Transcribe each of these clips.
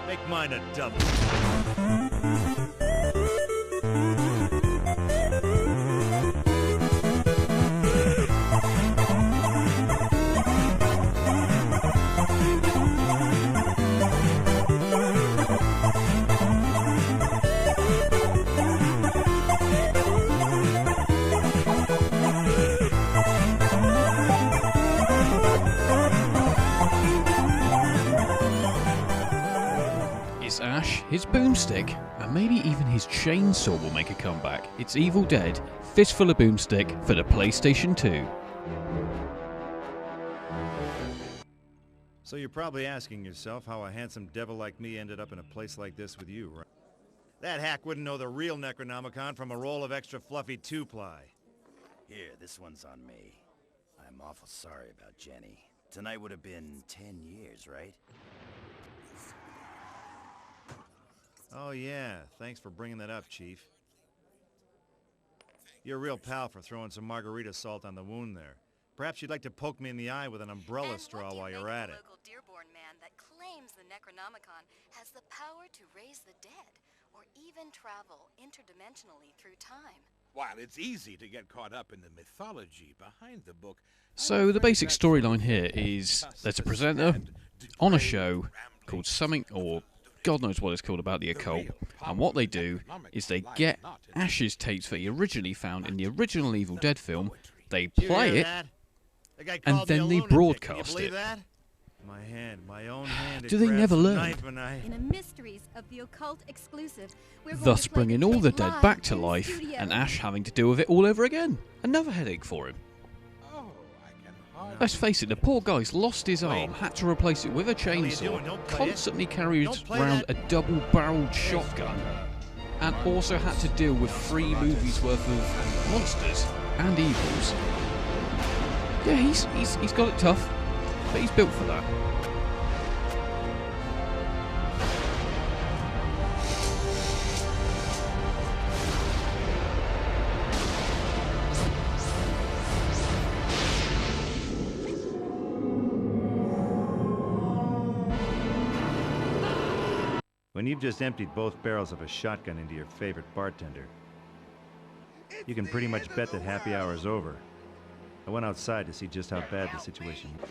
Make mine a double. Ash, his boomstick, and maybe even his chainsaw will make a comeback. It's Evil Dead, Fistful of Boomstick for the PlayStation 2. So you're probably asking yourself how a handsome devil like me ended up in a place like this with you, right? That hack wouldn't know the real Necronomicon from a roll of extra fluffy 2-ply. Here, this one's on me. I'm awful sorry about Jenny. Tonight would have been 10 years, right? Oh yeah, thanks for bringing that up, Chief. You're a real pal for throwing some margarita salt on the wound there. Perhaps you'd like to poke me in the eye with an umbrella straw while you're at it. Local Dearborn man that claims the Necronomicon has the power to raise the dead, or even travel interdimensionally through time. While it's easy to get caught up in the mythology behind the book... So the basic storyline here is there's a presenter on a show called something, or God knows what it's called, about the occult, and what they do is they get Ash's tapes that he originally found in the original Evil Dead film, they play it, and then they broadcast it. My hand, my own hand. Do they never learn? In a Mysteries of the Occult exclusive, we're going Thus to play bringing the all tape the dead live back to in the life, studio. and Ash having to deal with it all over again. Another headache for him. Oh, I can hardly... Let's face it, the poor guy's lost his arm, had to replace it with a chainsaw, constantly carries around a double-barreled shotgun, and also had to deal with 3 movies worth of monsters and evils. Yeah, he's got it tough, but he's built for that. When you've just emptied both barrels of a shotgun into your favorite bartender, you can pretty much bet that happy hour's over. I went outside to see just how bad the situation was.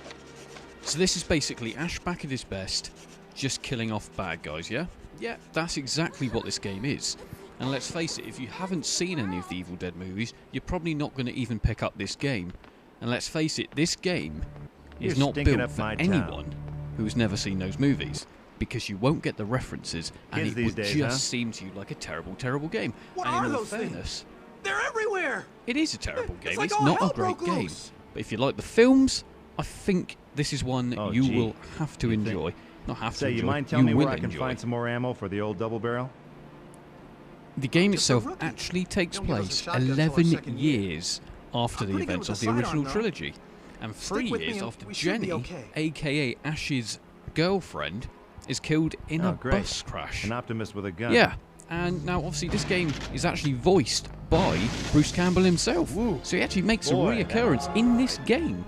So this is basically Ash back at his best, just killing off bad guys, yeah? Yeah, that's exactly what this game is. And let's face it, if you haven't seen any of the Evil Dead movies, you're probably not going to even pick up this game. And let's face it, this game is not built for anyone who's never seen those movies, because you won't get the references, and it would just seem to you like a terrible, terrible game. And in all fairness, they're everywhere! It is a terrible game. Like it's not a great game. But if you like the films, I think this is one you will have to enjoy. Not have to enjoy, you mind telling me where I can find some more ammo for the old double barrel? The game itself actually takes place 11 years after the events of the original trilogy, and 3 years after Jenny, aka Ash's girlfriend, is killed in a bus crash. An optimist with a gun. Yeah, and now obviously this game is actually voiced by Bruce Campbell himself. Woo. So he actually makes a reoccurrence in this game.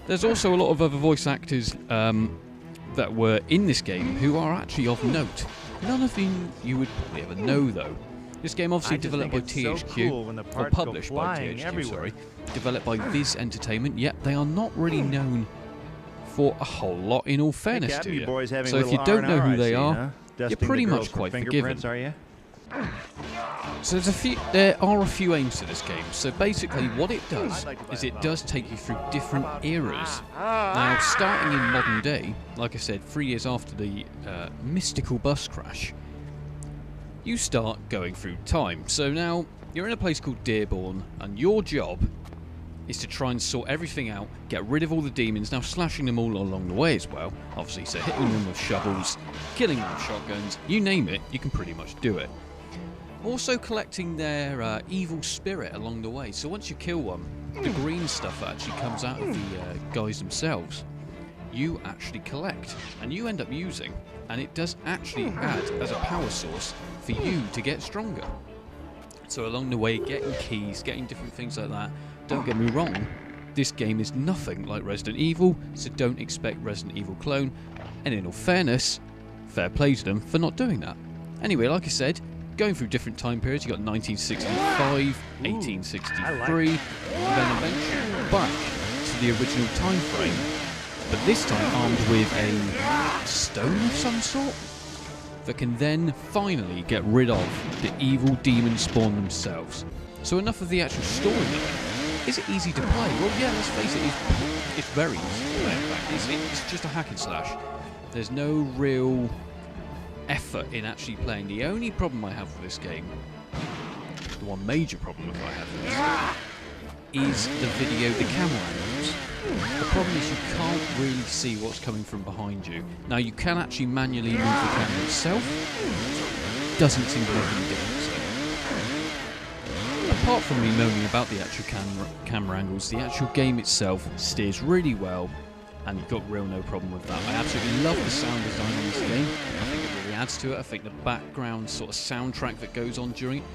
There's also a lot of other voice actors that were in this game who are actually of note. None of them you would probably ever know though. This game obviously developed by THQ, or published by THQ, sorry. Developed by Viz Entertainment, yet they are not really known for a whole lot, in all fairness to you. So if you don't know who they are, you're pretty much quite forgiven. So there are a few aims to this game. So basically what it does is it does take you through different eras. Now starting in modern day, like I said, 3 years after the mystical bus crash, you start going through time. So now you're in a place called Dearborn, and your job is to try and sort everything out, get rid of all the demons, now slashing them all along the way as well, obviously, so hitting them with shovels, killing them with shotguns, you name it, you can pretty much do it. Also collecting their evil spirit along the way, so once you kill one, the green stuff that actually comes out of the guys themselves, you actually collect, and you end up using, and it does actually add as a power source for you to get stronger. So along the way, getting keys, getting different things like that. Don't get me wrong, this game is nothing like Resident Evil, so don't expect Resident Evil clone, and in all fairness, fair play to them for not doing that. Anyway, like I said, going through different time periods, you got 1965, 1863, and then eventually back to the original time frame, but this time armed with a stone of some sort that can then finally get rid of the evil demon spawn themselves. So enough of the actual story then. Is it easy to play? Well, yeah, let's face it, it's very easy to play, in fact. It's just a hack and slash. There's no real effort in actually playing. The only problem I have with this game, the one major problem I have with this game, is the camera angles. The problem is you can't really see what's coming from behind you. Now you can actually manually move the camera itself. Doesn't seem to make any difference. Apart from me moaning about the actual camera angles, the actual game itself steers really well, and you've got real no problem with that. I absolutely love the sound design on this game. I think it really adds to it. I think the background sort of soundtrack that goes on during it.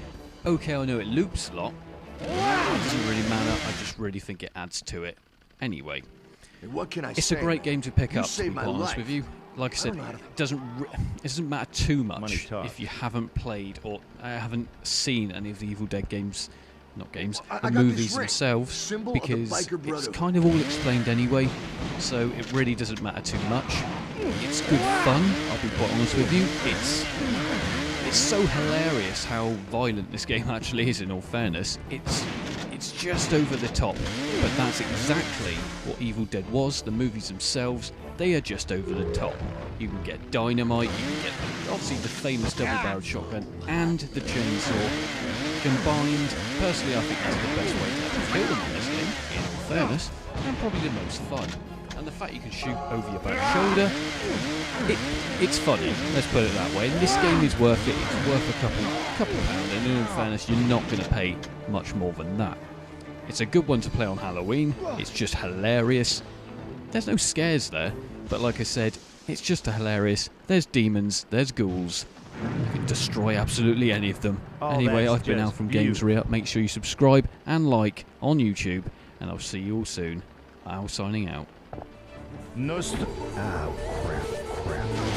Okay, I know it loops a lot. It doesn't really matter. I just really think it adds to it. Anyway, what can I it's say? A great game to pick up, to be my quite honest life. with you. Like I said, it doesn't matter too much if you haven't played or haven't seen any of the Evil Dead games, not games, the movies themselves, because it's kind of all explained anyway, so it really doesn't matter too much. It's good fun, I'll be quite honest with you. It's so hilarious how violent this game actually is, in all fairness. It's just over the top, but that's exactly what Evil Dead was. The movies themselves, they are just over the top. You can get dynamite, you can get obviously the famous double-barreled shotgun and the chainsaw combined. Personally, I think that's the best way to actually kill them in this game, in all fairness, and probably the most fun. And the fact you can shoot over your back shoulder, it's funny, let's put it that way. And this game is worth it. It's worth a couple pound, and in all fairness, you're not going to pay much more than that. It's a good one to play on Halloween. It's just hilarious. There's no scares there, but like I said, it's just hilarious. There's demons, there's ghouls. You can destroy absolutely any of them. Anyway, I've been out from Games Re-Up. Make sure you subscribe and like on YouTube, and I'll see you all soon. Al signing out. Oh, crap.